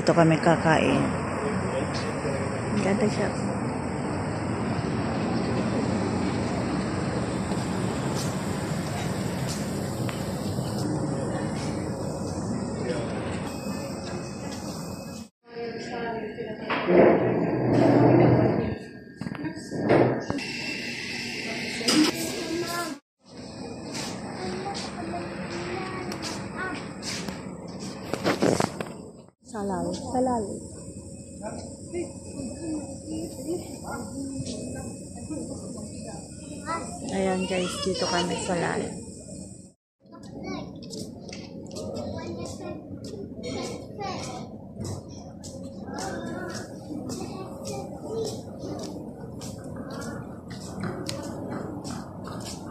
dito kami kakain. Ganda siya. Salal. Ayan guys, dito kami sa Salal.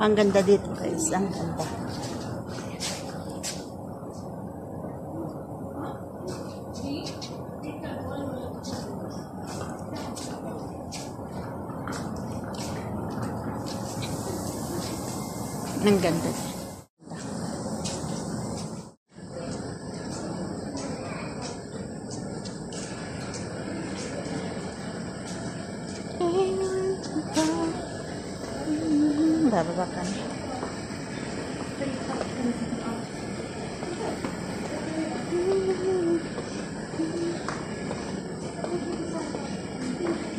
Ang ganda dito guys, ang ganda. Ang ganda. Bababa kami.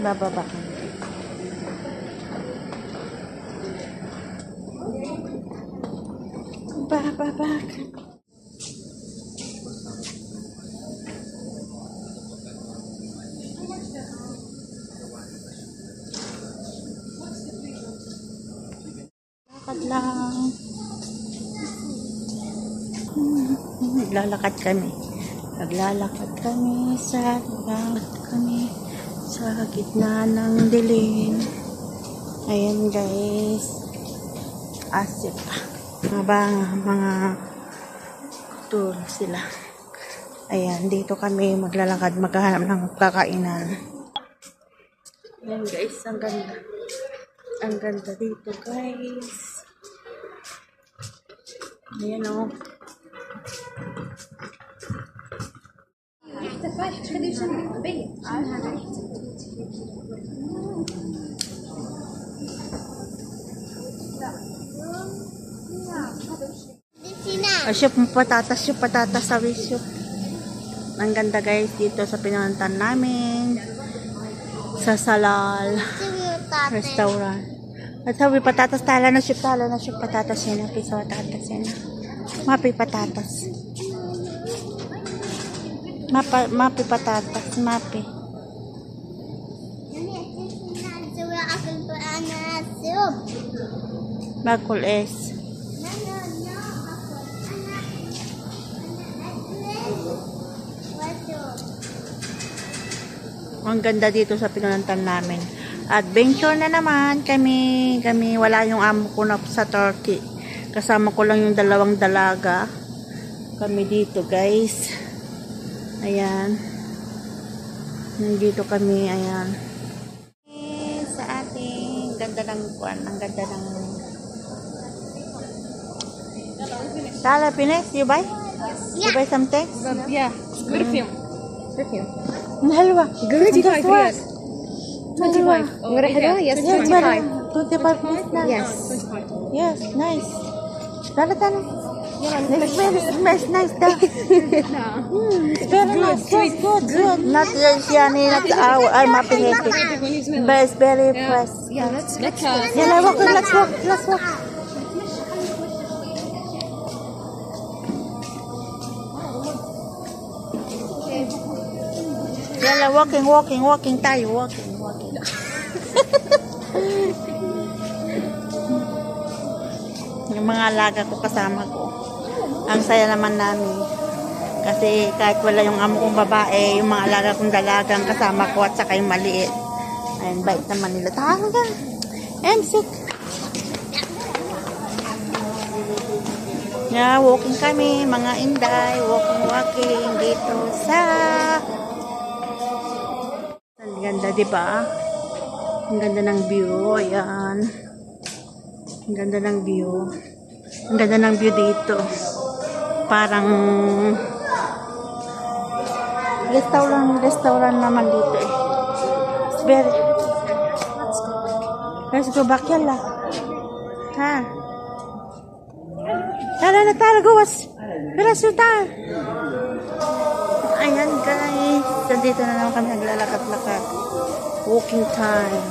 Bababa kami. Bababa kami. Lakad lang. Naglalakad kami. Naglalakad kami sa gitna ng dilim. Ayan guys. Asip. Mga tour sila. Ayan, dito kami maglalakad, maghahanap ng kakainan. Ayan guys, ang ganda. Ang ganda dito guys. Ayan o. Yung patatas sa wisyo. Ang ganda guys dito sa pinuntahan namin. Sa Salal restaurant. At sabi patatas tala na siya patatas yan. Piso patatas yan. Mapi patatas. Mapi patatas. Mapi. Bakul es. Ang ganda dito sa pinuntahan namin. Adventure na naman kami. Wala yung amo ko na sa Turkey. Kasama ko lang yung 2 dalaga. Kami dito guys. Ayan. Nandito kami. Ayan. Sa ating ganda ng kuwan. Ang ganda ng Sala Pines, you buy? You buy something? Yeah. Perfume. Halwa. 25 riyals. 25. Mura halwa? Yes, 25. 25. Yes. Yes, nice. Tala. It's very nice. It's very nice. Good. Not yani, not I'm happy. But it's very fresh. Yeah, let's Yeah, let's walk. Yala, walking tayo, walking. Yung mga alaga ko kasama ko. Ang saya naman namin. Kasi kahit wala yung amo kong babae, yung mga alaga kong dalagang kasama ko at saka yung maliit. Ayun, bait naman nila. Tahan ka. I'm sick. Yeah, walking kami, mga inday, walking dito sa ang ganda, diba? Ang ganda ng view, ayan. Ang ganda ng view. Ang ganda ng view dito. Parang Restaurant naman dito eh. It's very... Let's go back yala. Ha? Tara, go. Suta. Ayan guys. Dito na naman kami naglalakad-lakad. Walking time.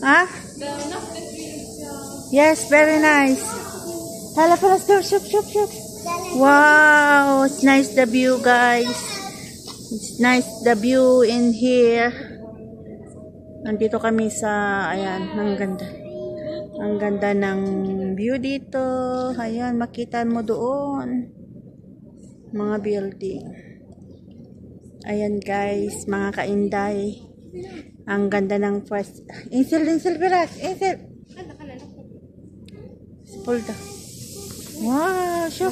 Ha? Yes, very nice. Hala, shoot. Wow, it's nice the view, guys. It's nice the view in here. Nandito kami sa, ayan, ang ganda. Ang ganda ng view dito. Ayan, makita mo doon. Mga building. Ayan, guys, mga kainday. Ang ganda ng first. Insel, Piras. Hold on. Wow, sure.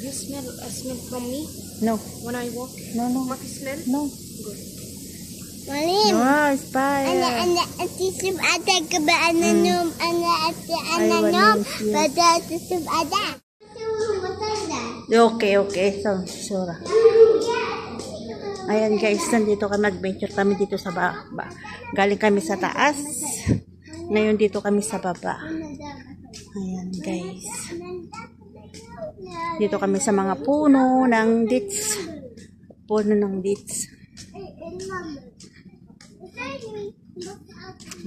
You smell a smell from me No. when I walk? No. What smell? No. Good. Malim. Wow, inspired. Ana atisib ada ke ba ana nom ana Ay, nom walis yun. pada atisib ada. Okay. So, sure. Ayan guys, nandito kami, adventure kami dito sa baba. Galing kami sa taas. Ngayon dito kami sa baba. Ayan guys. Dito kami sa mga puno ng dates.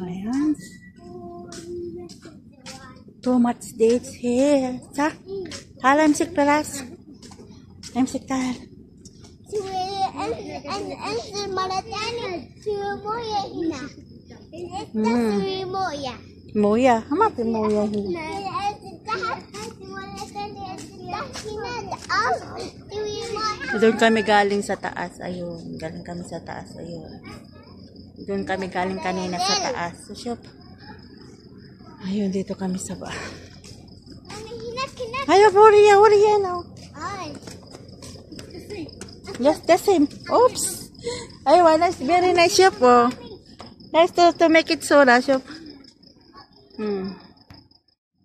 Ayan. Too much dates here. Hala, MSIK Peras. MSIK Tal. Moya. Hamapin Moya. Doon kami galing sa taas. Ayun. Doon kami galing kanina sa taas. So, shop. Ayun, dito kami sa baba. Ayaw, hurry now. Just the same. Oops. Ayun, nice. Very nice shop, oh. Nice to make it soda, shop.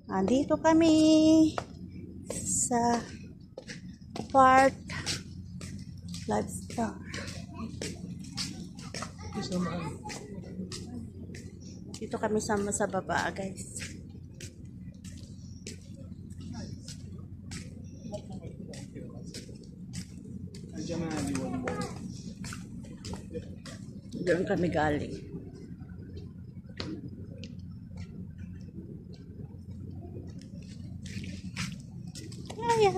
Andito kami sa part livestock. Dito kami sama sa baba, guys. Doon kami galing. Ayan.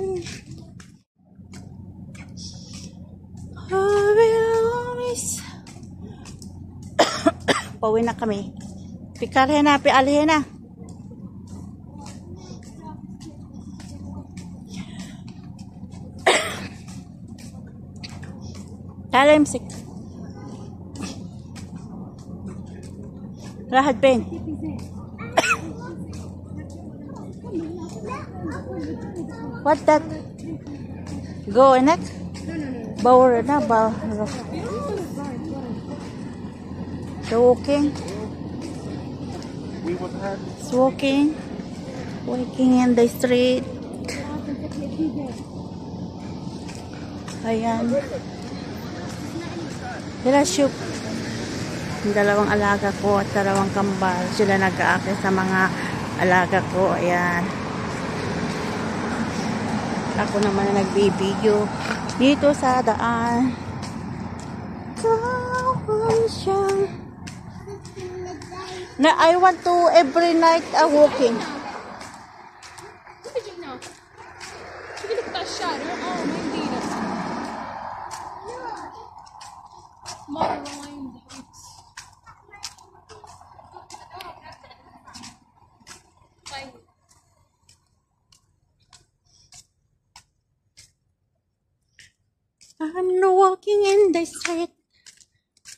Pauwi na kami. Pikarhe na, pialhe na. Talimsik. Rahat Ben. What that? Go in it? Bawr na ba? So walking. It's walking in the street. Ayan. Dala shoot. Yung dalawang alaga ko at dalawang kambal. Sila nag-aakit sa mga alaga ko. Ayan. Ako naman na nagbibideo dito sa daan. Na I want to every night walking. I'm walking in the street.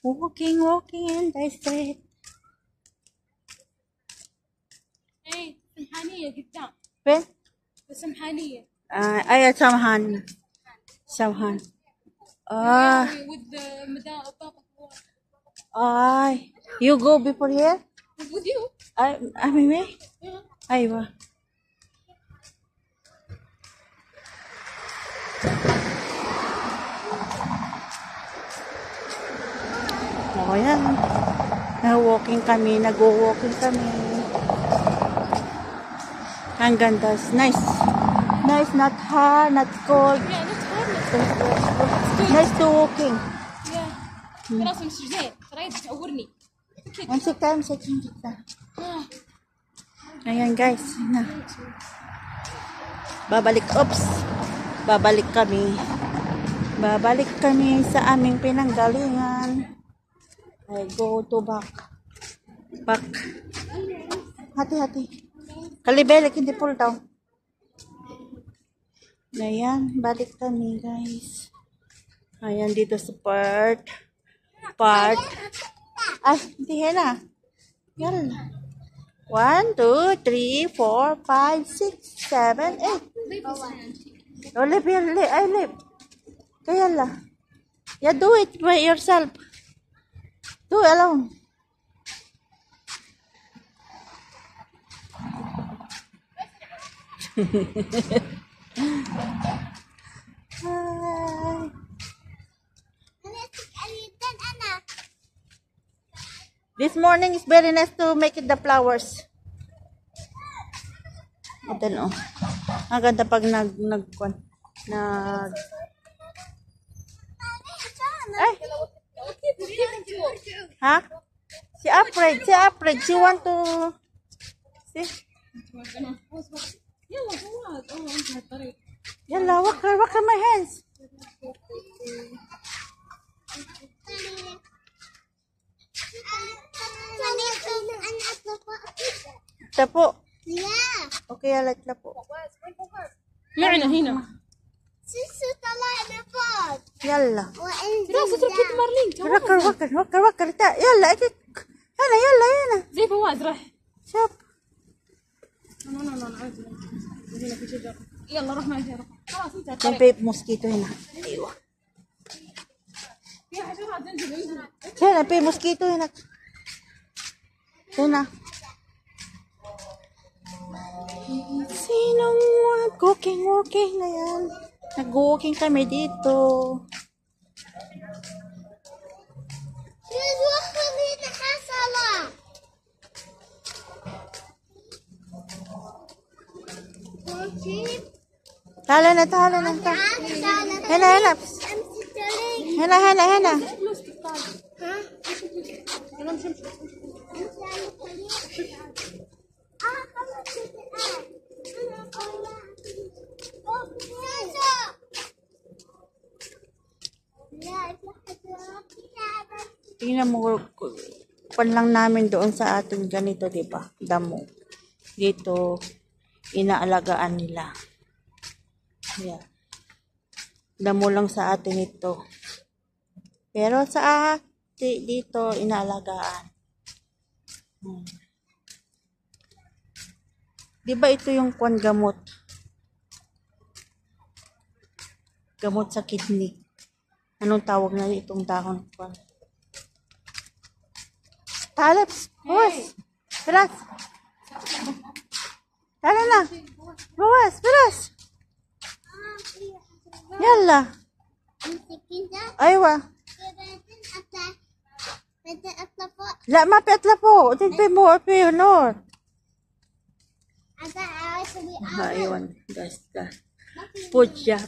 Walking in the street. Hey, سمحانية قدام. فين؟ سمحانية. أي سمحان. With the madam Papa. You go before here? With you? I mean, أيوة. O yan. Nag-walking kami. Ang ganda. Nice. Nice, not hot, not cold. Yeah, that's hard. Nice to walking. Yeah. خلاص مش زين ترى تعورني. Amsik ka. Ayan guys. Babalik kami sa aming pinanggalingan. I go to back. Hati. Kalibelik, hindi pull down. Ayan, balik kami guys. Ayan, dito sa part. Ay, hindi na. Yan. 1, 2, 3, 4, 5, 6, 7, 8. Oh, live. Kaya la. Yeah, do it by yourself. Do it alone. Hi. This morning is very nice to make it the flowers. Ito no. Ang ganda pag nag Ay. Ha? Si afraid. She want to see. يلا فواز انتهى الطريق. يلا وكر my hands. Tapo. Yeah. Okay, يلا تلفو. معنا هنا. سيسو طلعنا فوق. يلا. خلاص اترك مارلين. وكر يلا اجيك. هنا. زي فواز راح. شوف. لا عادي. هنا في شجر. يلا روح معي خلاص انتهى Yung الطريق. may mosquito هنا. ايوه. في حشرات انزل. هنا في mosquito هنا. Sinong walking na yan? Nag-walking kami dito. Tala na. Hena. Tingnan mo, pan lang namin doon sa ating ganito, di ba? Damo. Dito, inaalagaan nila. Yeah. Damo lang sa atin ito. Pero sa dito, inaalagaan. Di ba ito yung kwan gamot? Gamot sa kidney. Anong tawag na itong dahon kwan? Talips! Buwas! Bilas! Tala na! Bilas! Yalla! Aywa! لا ما بيطلبوا تنتبه مو في نور ايوه guys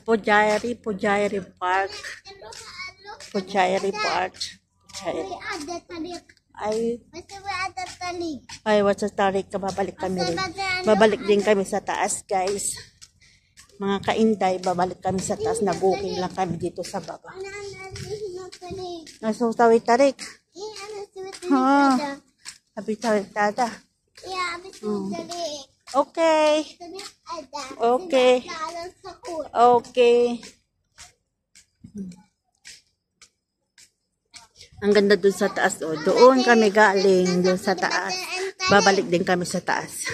Pujayari Park ay what's tarik ka babalik din kami sa taas guys mga kainday babalik kami sa taas nag-walking lang kami dito sa baba so tarik Abi tarik dada okay ang ganda dun sa taas doon kami galing dun sa taas babalik din kami sa taas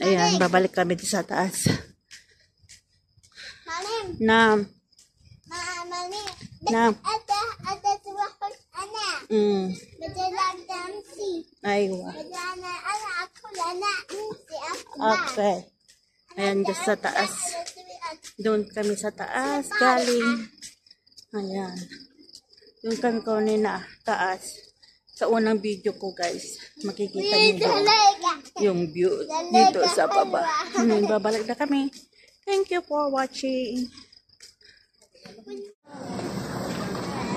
ayan babalik kami din sa taas ايوه Okay. Ayan, dyan sa taas. Doon kami sa taas galing. Ayan. Doon kami kanina taas. Sa unang video ko guys, makikita niyo yung view dito sa baba. Ngayon, babalik na kami. Thank you for watching.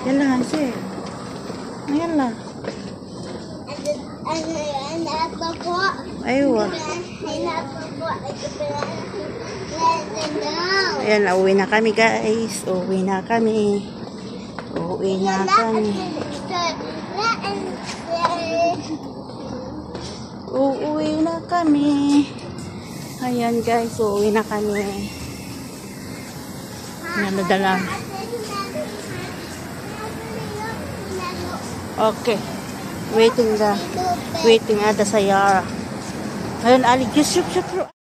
Yan lang, Hansi. Ayan lang. Aywa. Ayan, uuwi na kami guys. Uuwi na kami. Uuwi na kami. Uuwi na kami. Ayan guys, uuwi na kami. Nadala. Okay. Waiting ada Sayara. Ayan, Ali, just shoot.